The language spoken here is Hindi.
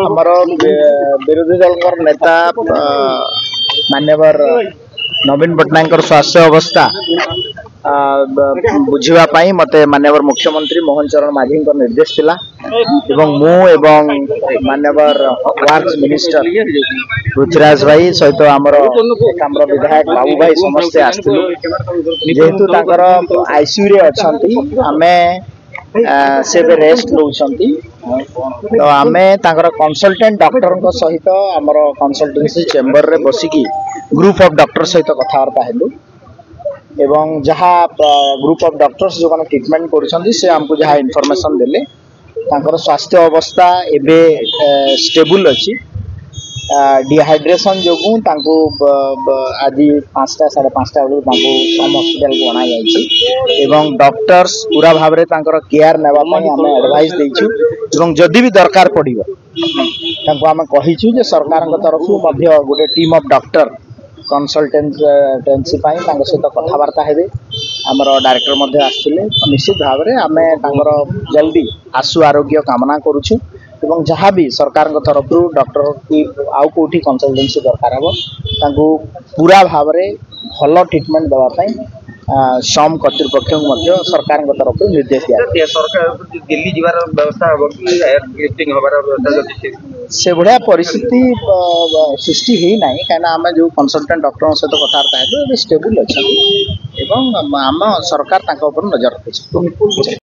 आमर विरोधी दल नेता मान्यवर नवीन पट्टनायक स्वास्थ्य अवस्था बुझापी मत मान्यवर मुख्यमंत्री मोहन चरण माझी निर्देश थिला एवं मु एवं मान्यवर वर्क्स मिनिस्टर पृथ्वीराज भाई सहित आमर विधायक बाबू भाई समस्ते आसलु जेहेतु आईसीयू रे अछंती आमे से रेस्ट नौछंती तो आमे कंसल्टेंट डॉक्टर सहित आमर कंसल्टेंसी चेंबर रे बसिकी ग्रुप ऑफ डॉक्टर सहित कथबार्ता हेलु एवं जहाँ ग्रुप ऑफ डॉक्टर्स जो मैंने ट्रीटमेंट कर आमको जहाँ इनफॉरमेशन देले तांकर स्वास्थ्य अवस्था एबे स्टेबल अच्छी डिहाइड्रेशन जो आज 5टा 5:30 बेलू सम हॉस्पिटल को अणा जाइए डॉक्टर्स पूरा भाव में केयर नापी आम एडवाइस देचु जदि भी दरकार पड़ो आम कहीचु सरकार तरफ गोटे टीम ऑफ डॉक्टर कंसल्टेंसी सहित कथबार्ता हेबे आमर डायरेक्टर आसते निश्चित भाव में आम जल्दी आशु आरोग्य कामना करुचु एवं जहाँ भी सरकार तरफ डॉक्टर की आउ कौटी कंसल्टेंसी दरकार हम पूरा भाव में भल ट्रीटमेंट देवाई सम कर्तृपक्ष सरकार तरफ निर्देश दिया सरकार दिल्ली जीवार व्यवस्था से भाया परिस्थिति सृष्टि ही ना कहीं आम जो कंसल्टेंट डॉक्टर सहित कथबार्ता है स्टेबल अच्छा आम सरकार नजर रखी।